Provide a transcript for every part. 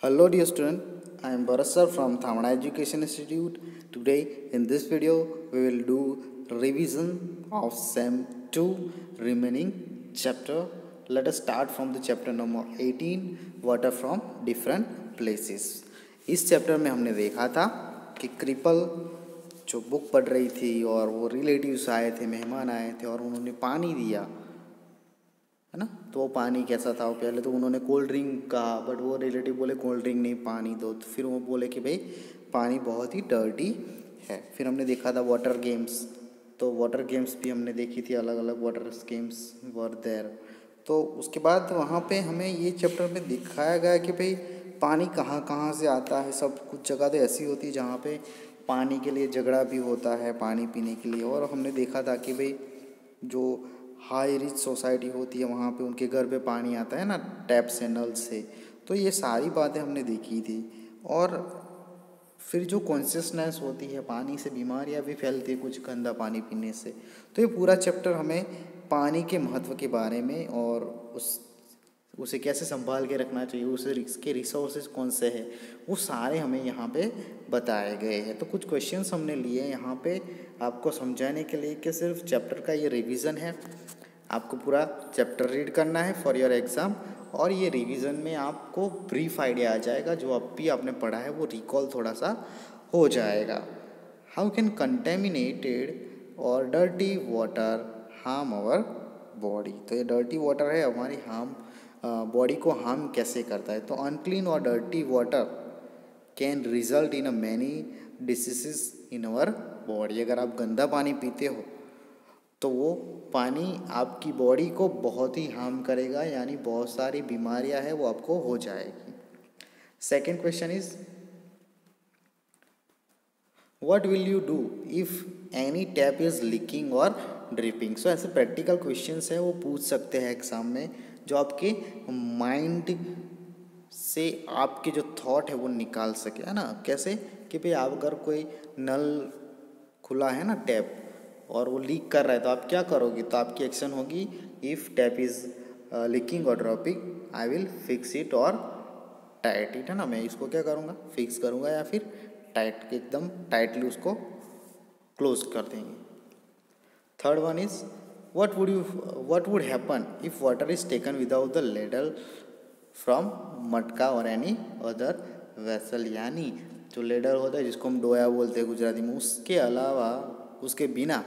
Hello dear student, I am Bharat sir from Thamana Education Institute. Today in this video we will do revision of SEM 2 remaining chapter. Let us start from the chapter number 18 water from different places. इस chapter में हमने देखा था कि cripple जो book पढ़ रही थी और वो रिलेटिव्स आए थे, मेहमान आए थे और उन्होंने पानी दिया, है ना। तो वो पानी कैसा था? वो पहले तो उन्होंने कोल्ड ड्रिंक कहा, बट वो रिलेटिव बोले कोल्ड ड्रिंक नहीं, पानी दो। तो फिर वो बोले कि भाई पानी बहुत ही डर्टी है। फिर हमने देखा था वाटर गेम्स, तो वाटर गेम्स भी हमने देखी थी, अलग अलग वाटर गेम्स वर देयर। तो उसके बाद वहाँ पे हमें ये चैप्टर में दिखाया गया कि भाई पानी कहाँ कहाँ से आता है। सब कुछ जगह तो ऐसी होती है जहाँ पे पानी के लिए झगड़ा भी होता है, पानी पीने के लिए। और हमने देखा था कि भाई जो हाई रिच सोसाइटी होती है वहाँ पे उनके घर पे पानी आता है ना, टैप से, नल से। तो ये सारी बातें हमने देखी थी। और फिर जो कॉन्शियसनेस होती है, पानी से बीमारियाँ भी फैलती है कुछ गंदा पानी पीने से। तो ये पूरा चैप्टर हमें पानी के महत्व के बारे में और उसे कैसे संभाल के रखना चाहिए, उसके रिसोर्सेज कौन से हैं, वो सारे हमें यहाँ पे बताए गए हैं। तो कुछ क्वेश्चंस हमने लिए यहाँ पे आपको समझाने के लिए कि सिर्फ चैप्टर का ये रिवीजन है। आपको पूरा चैप्टर रीड करना है फॉर योर एग्ज़ाम, और ये रिवीजन में आपको ब्रीफ आइडिया आ जाएगा। जो अब भी आपने पढ़ा है वो रिकॉल थोड़ा सा हो जाएगा। हाउ कैन कंटेमिनेटेड और dirty water harm our body? तो ये डर्टी वाटर है, हमारी बॉडी को हार्म कैसे करता है? तो अनक्लीन और dirty water can result in a many diseases in our body. अगर आप गंदा पानी पीते हो तो वो पानी आपकी बॉडी को बहुत ही हार्म करेगा, यानी बहुत सारी बीमारियां हैं वो आपको हो जाएगी। Second question is what will you do if any tap is leaking और ड्रिपिंग? सो ऐसे प्रैक्टिकल क्वेश्चंस हैं, वो पूछ सकते हैं एग्जाम में, जो आपके माइंड से आपके जो थॉट है वो निकाल सके, है ना। कैसे कि भाई आप अगर कोई नल खुला है ना, टैप, और वो लीक कर रहा है तो आप क्या करोगे? तो आपकी एक्शन होगी, इफ़ टैप इज़ लीकिंग और dropping I will fix it और टाइट इट, है ना। मैं इसको क्या करूँगा? फिक्स करूँगा या फिर टाइट, एकदम टाइटली उसको क्लोज कर देंगे। Third one is what would happen if water is taken without the ladle from मटका और एनी अदर वेसल? यानी जो लेडल होता है जिसको हम डोया बोलते हैं गुजराती में, उसके अलावा, उसके बिना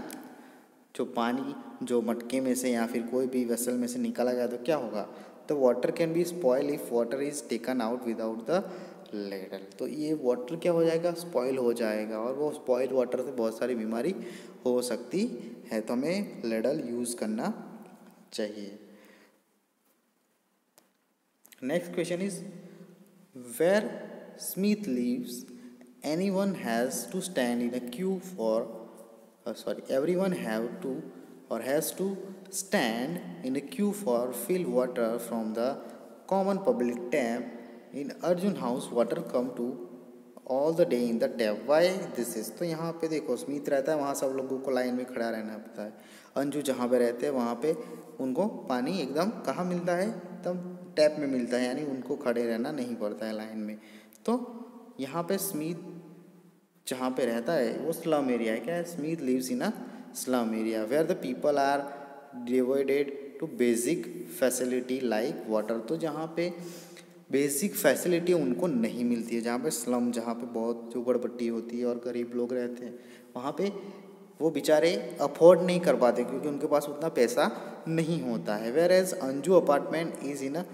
जो पानी जो मटके में से या फिर कोई भी वेसल में से निकाला गया तो क्या होगा? तो water can be spoil if water is taken out without the ladle. तो ये वाटर क्या हो जाएगा? स्पॉइल हो जाएगा, और वो स्पॉइल वाटर से बहुत सारी बीमारी हो सकती है। तो हमें लेडल यूज़ करना चाहिए। Next question is where Smith lives anyone has to stand in a queue for everyone have to or has to stand in a queue for fill water from the common public tap in Arjun house. Water come to all the day in the tap. Why this is? तो यहाँ पे देखो Smith रहता है, वहाँ सब लोगों को लाइन में खड़ा रहना पड़ता है। अंजू जहाँ पे रहते हैं वहाँ पे उनको पानी एकदम कहाँ मिलता है? एकदम टैप में मिलता है, यानी उनको खड़े रहना नहीं पड़ता है लाइन में। तो यहाँ पे स्मिथ जहाँ पे रहता है वो स्लम एरिया है। क्या है? Smith lives in a slum area where the people are divided to basic facility like water. तो जहाँ पे बेसिक फैसिलिटी उनको नहीं मिलती है, जहाँ पे स्लम, जहाँ पे बहुत झोपड़पट्टी होती है और गरीब लोग रहते हैं, वहाँ पे वो बेचारे अफोर्ड नहीं कर पाते क्योंकि उनके पास उतना पैसा नहीं होता है। Where as Anju apartment is in a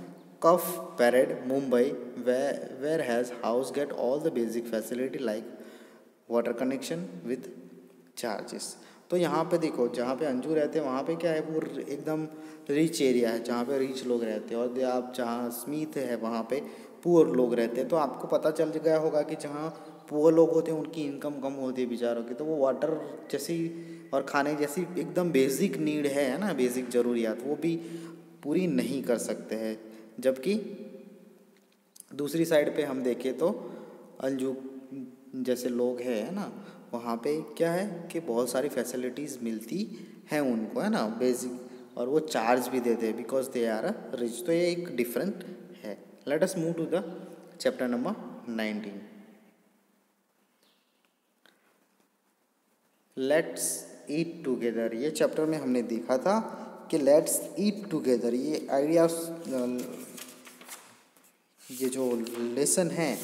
Cuff Parade Mumbai where has house get all the basic facility like water connection with charges. तो यहाँ पे देखो जहाँ पे अंजू रहते हैं वहाँ पे क्या है? वो एकदम रिच एरिया है जहाँ पे रिच लोग रहते हैं, और आप जहाँ स्मिथ है वहाँ पे पुअर लोग रहते हैं। तो आपको पता चल गया होगा कि जहाँ पुअर लोग होते हैं उनकी इनकम कम होती है बेचारों की, तो वो वाटर जैसी और खाने जैसी एकदम बेसिक नीड है ना, बेसिक ज़रूरियात, वो भी पूरी नहीं कर सकते हैं। जबकि दूसरी साइड पे हम देखें तो अंजू जैसे लोग हैं ना, वहाँ पे क्या है कि बहुत सारी फैसिलिटीज़ मिलती हैं उनको, है ना, बेसिक, और वो चार्ज भी देते हैं बिकॉज दे आर रिच। तो ये एक डिफरेंट है। Let us move to the chapter number 19। Let's eat together, ये चैप्टर में हमने देखा था कि लेट्स ईट टुगेदर, ये आइडिया, ये जो लेसन है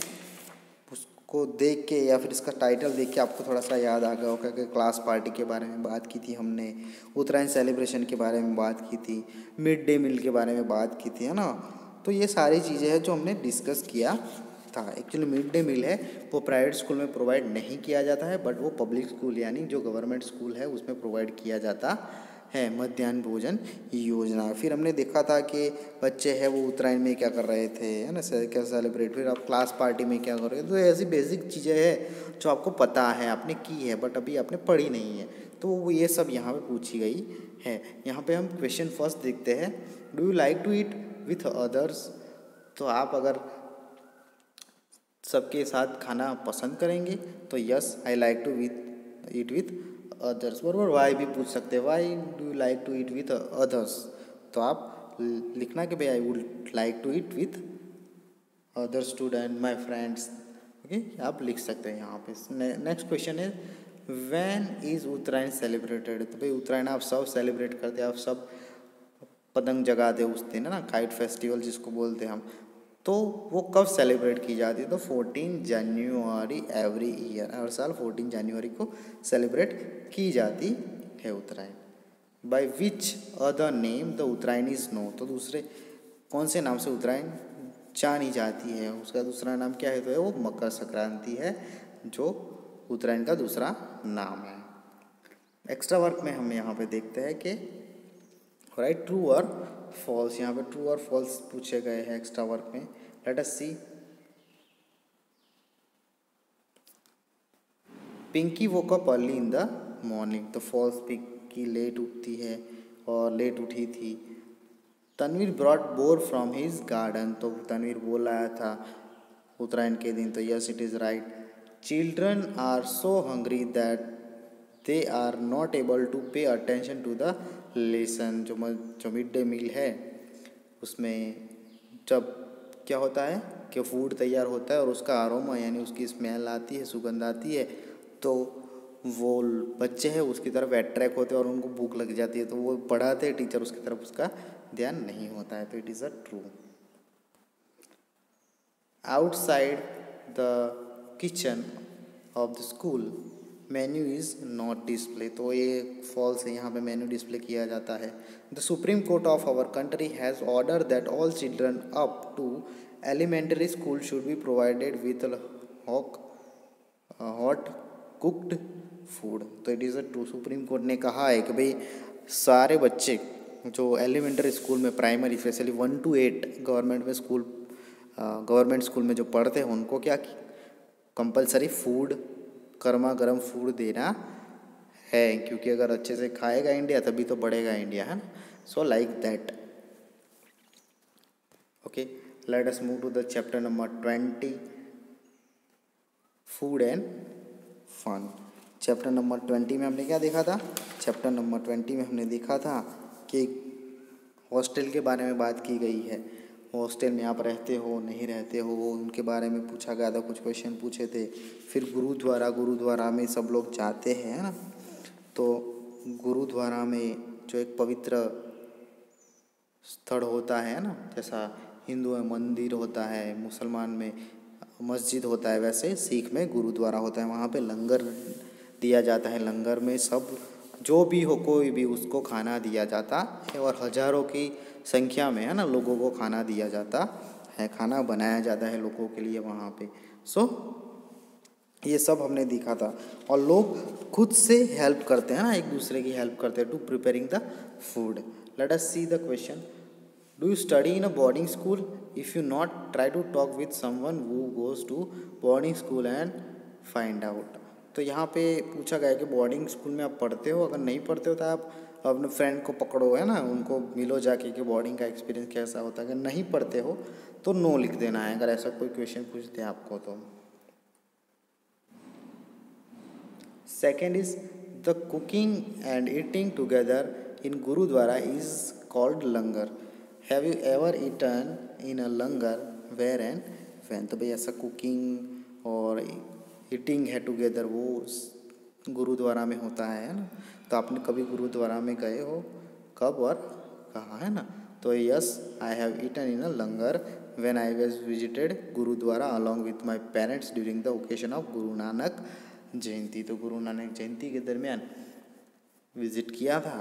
उसको देख के या फिर इसका टाइटल देख के आपको थोड़ा सा याद आ गया होगा कि क्लास पार्टी के बारे में बात की थी हमने, उत्तरायण सेलिब्रेशन के बारे में बात की थी, मिड डे मील के बारे में बात की थी, है ना। तो ये सारी चीज़ें हैं जो हमने डिस्कस किया था। एक्चुअली मिड डे मील है वो प्राइवेट स्कूल में प्रोवाइड नहीं किया जाता है, बट वो पब्लिक स्कूल यानी जो गवर्नमेंट स्कूल है उसमें प्रोवाइड किया जाता है, मध्याह्न भोजन योजना। फिर हमने देखा था कि बच्चे हैं वो उत्तरायण में क्या कर रहे थे, है ना, क्या सेलिब्रेट, फिर आप क्लास पार्टी में क्या कर रहे थे। तो ऐसी बेसिक चीज़ें हैं जो आपको पता है, आपने की है, बट अभी आपने पढ़ी नहीं है, तो वो ये सब यहाँ पे पूछी गई है। यहाँ पे हम क्वेश्चन फर्स्ट देखते हैं, do you like to eat with others. तो आप अगर सबके साथ खाना पसंद करेंगे तो yes I like to eat with others, बराबर। वाई भी पूछ सकते हैं, why do you like to eat with others, तो आप लिखना कि भाई I would like to eat with other student, my friends, okay, आप लिख सकते हैं यहाँ पे। नेक्स्ट क्वेश्चन है व्हेन इज उत्तरायण सेलिब्रेटेड। तो भाई उत्तरायण आप सब सेलिब्रेट करते हैं, आप सब पतंग जगाते उस दिन, है ना, काइट फेस्टिवल जिसको बोलते हैं हम। तो वो कब सेलिब्रेट की जाती है, तो 14 जनवरी एवरी ईयर, हर साल 14 जनवरी को सेलिब्रेट की जाती है Uttarayan. By which other name the Uttarayan is known. तो दूसरे कौन से नाम से उत्तरायण जानी जाती है, उसका दूसरा नाम क्या है, तो है वो मकर संक्रांति है, जो उत्तरायण का दूसरा नाम है। एक्स्ट्रा वर्क में हम यहाँ पे देखते हैं कि राइट ट्रू और फॉल्स, यहाँ पे ट्रू और फॉल्स पूछे गए हैं एक्स्ट्रा वर्क में। Let us see. Pinky woke up early in the morning. तो फॉल्स, पिंकी लेट उठती है और लेट उठी थी। Tanveer brought bor from his garden. तो तनवीर बोल आया था उत्तरायण के दिन, तो yes it is right. Children are so hungry that they are not able to pay attention to the lesson. जो मिड डे मील है उसमें जब क्या होता है कि फूड तैयार होता है और उसका अरोमा यानी उसकी स्मेल आती है, सुगंध आती है, तो वो बच्चे हैं उसकी तरफ अट्रैक्ट होते हैं और उनको भूख लग जाती है, तो वो पढ़ाते हैं, टीचर उसकी तरफ उसका ध्यान नहीं होता है। तो it is a true. Outside the kitchen of the school menu is not display. तो ये फॉल्स है, यहाँ पे मेन्यू डिस्प्ले किया जाता है। The supreme court of our country has order that all children up to elementary school should be provided with hot cooked food. तो it is a true. Supreme court ने कहा है कि भाई सारे बच्चे जो एलिमेंट्री स्कूल में, primary specially 1 to 8 government school में जो पढ़ते हैं उनको क्या कंपलसरी फूड, गर्मा गर्म फूड देना है, क्योंकि अगर अच्छे से खाएगा इंडिया तभी तो बढ़ेगा इंडिया, है ना। So like that. Okay, let us move to the chapter number 20, food and fun. Chapter number 20 में हमने क्या देखा था, चैप्टर नंबर 20 में हमने देखा था कि हॉस्टल के बारे में बात की गई है। हॉस्टल में आप रहते हो नहीं रहते हो उनके बारे में पूछा गया था, कुछ क्वेश्चन पूछे थे। फिर गुरुद्वारा में सब लोग जाते हैं, है ना। तो गुरुद्वारा में जो एक पवित्र स्थल होता है ना, जैसा हिंदू में मंदिर होता है, मुसलमान में मस्जिद होता है, वैसे सिख में गुरुद्वारा होता है। वहाँ पे लंगर दिया जाता है, लंगर में सब जो भी हो कोई भी उसको खाना दिया जाता है और हजारों की संख्या में, है ना, लोगों को खाना दिया जाता है, खाना बनाया जाता है लोगों के लिए वहाँ पे। सो ये सब हमने देखा था। और लोग खुद से हेल्प करते हैं ना, एक दूसरे की हेल्प करते हैं to preparing the food. Let us see the question, do you study in a boarding school, if you not try to talk with someone who goes to boarding school and find out. तो यहाँ पे पूछा गया है कि boarding school में आप पढ़ते हो, अगर नहीं पढ़ते हो तो आप अपने फ्रेंड को पकड़ो, है ना, उनको मिलो जाके कि बोर्डिंग का एक्सपीरियंस कैसा होता है। अगर नहीं पढ़ते हो तो नो लिख देना है, अगर ऐसा कोई क्वेश्चन पूछते हैं आपको तो। Second is the cooking and eating together in gurdwara is called langar. Have you ever eaten in a langar, where and when, तो भाई ऐसा कुकिंग और ईटिंग है टुगेदर वो गुरुद्वारा में होता है ना। तो आपने कभी गुरुद्वारा में गए हो, कब और कहाँ, है ना। तो yes, I have eaten in a langar when I was visited gurdwara along with my parents during the occasion of Guru Nanak जयंती। तो गुरु नानक जयंती के दरमियान विजिट किया था,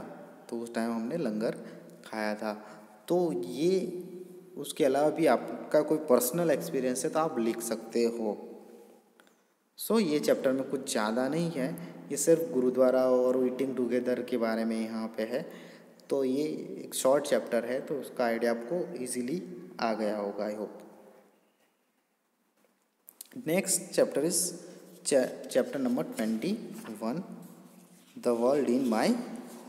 तो उस टाइम हमने लंगर खाया था। तो ये उसके अलावा भी आपका कोई पर्सनल एक्सपीरियंस है तो आप लिख सकते हो। सो ये चैप्टर में कुछ ज़्यादा नहीं है, ये सिर्फ गुरुद्वारा और ईटिंग टुगेदर के बारे में यहाँ पे है। तो ये एक शॉर्ट चैप्टर है, तो उसका आइडिया आपको इजीली आ गया होगा, I hope. Next chapter is chapter number 21, the world in my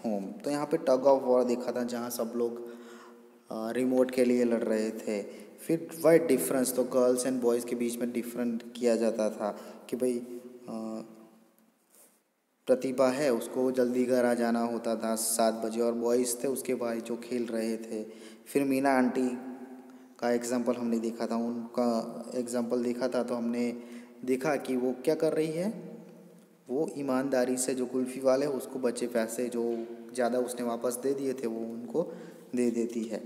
home. तो यहाँ पे टग ऑफ वॉर देखा था, जहाँ सब लोग रिमोट के लिए लड़ रहे थे। फिर वाइट डिफरेंस, तो गर्ल्स एंड बॉयज़ के बीच में डिफरेंट किया जाता था कि भाई प्रतिभा है उसको जल्दी घर आ जाना होता था 7 बजे, और बॉयज़ थे उसके भाई जो खेल रहे थे। फिर मीना आंटी का एग्जाम्पल हमने देखा था, उनका एग्जाम्पल देखा था, तो हमने देखा कि वो क्या कर रही है, वो ईमानदारी से जो कुल्फ़ी वाले उसको बचे पैसे जो ज़्यादा उसने वापस दे दिए थे वो उनको दे देती है।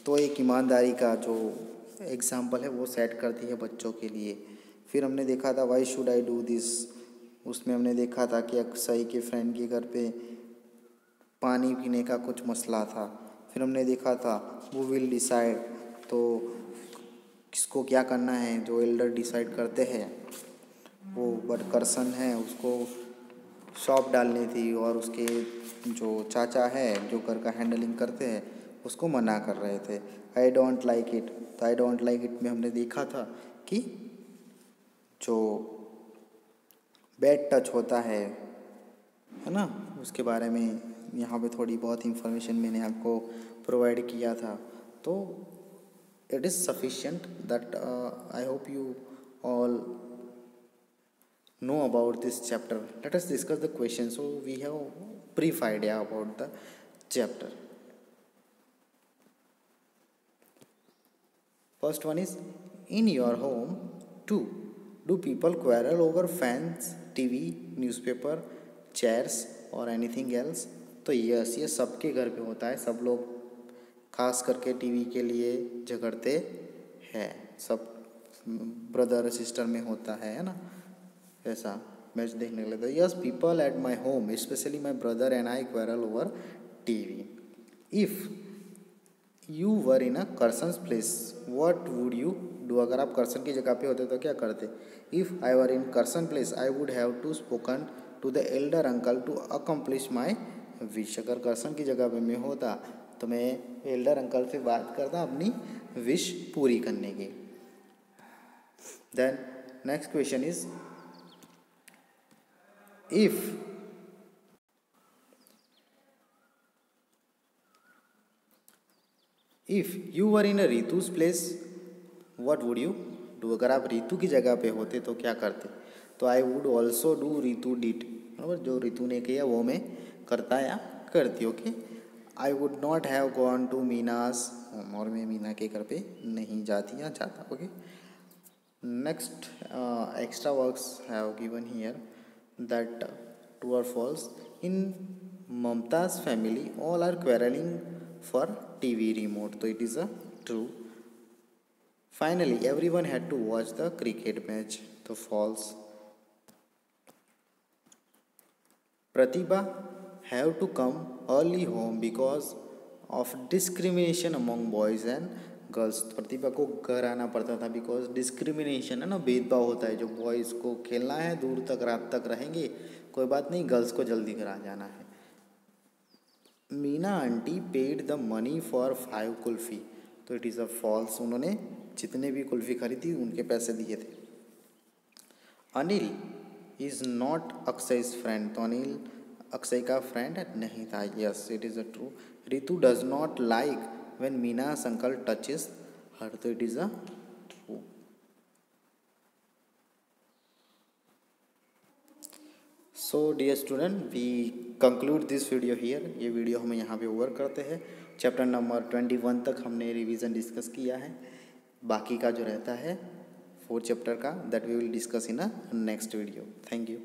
तो एक ईमानदारी का जो एग्जाम्पल है वो सेट करती है बच्चों के लिए। फिर हमने देखा था why should I do this, उसमें हमने देखा था कि अक्षय के फ्रेंड के घर पे पानी पीने का कुछ मसला था। फिर हमने देखा था वो विल डिसाइड, तो किसको क्या करना है जो एल्डर डिसाइड करते हैं। वो बट कर्सन है उसको शॉप डालनी थी, और उसके जो चाचा है जो घर का हैंडलिंग करते हैं उसको मना कर रहे थे। आई डोंट लाइक इट, तो आई डोंट लाइक इट में हमने देखा था कि जो बैड टच होता है ना, उसके बारे में यहाँ पे थोड़ी बहुत इंफॉर्मेशन मैंने आपको प्रोवाइड किया था। तो it is sufficient that I hope you all know about this chapter. Let us discuss the question. So we have brief idea about the chapter. First one is, in your home too, do people quarrel over fans, TV, newspaper, chairs or anything else? तो yes, ये सबके घर पे होता है, सब लोग खास करके टीवी के लिए झगड़ते हैं, सब ब्रदर सिस्टर में होता है ना, ऐसा मैच देखने के लिए। Yes, people at my home specially my brother and I quarrel over TV. If you were in a cousin's place what would you do, अगर आप कर्सन की जगह पे होते तो क्या करते। If I were in Karsan place I would have to spoken to the elder uncle to accomplish my wish. अगर कर्सन की जगह पे मैं होता तो मैं एल्डर अंकल से बात करता अपनी विश पूरी करने की। Then next question is, if you were in a Ritu's place what would you do, अगर आप रितु की जगह पे होते तो क्या करते। तो I would also do Ritu did, बराबर, जो रितु ने किया वो मैं करता या करती। Okay, I would not have gone to Meena's home, और मैं मीना के घर पे नहीं जाती या जाता। Okay, next extra works have given here that true or false, in Mamta's family all are quarreling for TV remote, तो it is a true. Finally everyone had to watch the cricket match, तो false. Pratibha have to come early home because of discrimination among boys and girls. Pratibha को घर आना पड़ता था because discrimination है ना, भेदभाव होता है, जो बॉयज़ को खेलना है दूर तक रात तक रहेंगे कोई बात नहीं, गर्ल्स को जल्दी घर आ जाना है। Meena aunty paid the money for 5 kulfi, तो इट इज़ अ फॉल्स, उन्होंने जितने भी कुल्फ़ी खरीदी उनके पैसे दिए थे। अनिल इज़ नॉट अक्षय's फ्रेंड, तो अनिल अक्षय का फ्रेंड नहीं था। Yes, it is a true. Ritu does not like when Meena's uncle touches her, तो it is a true. So dear student, we conclude this video here. ये वीडियो हम यहाँ पे ओवर करते हैं। चैप्टर नंबर 21 तक हमने रिवीजन डिस्कस किया है, बाकी का जो रहता है 4th चैप्टर का, that we will discuss in a next video. Thank you.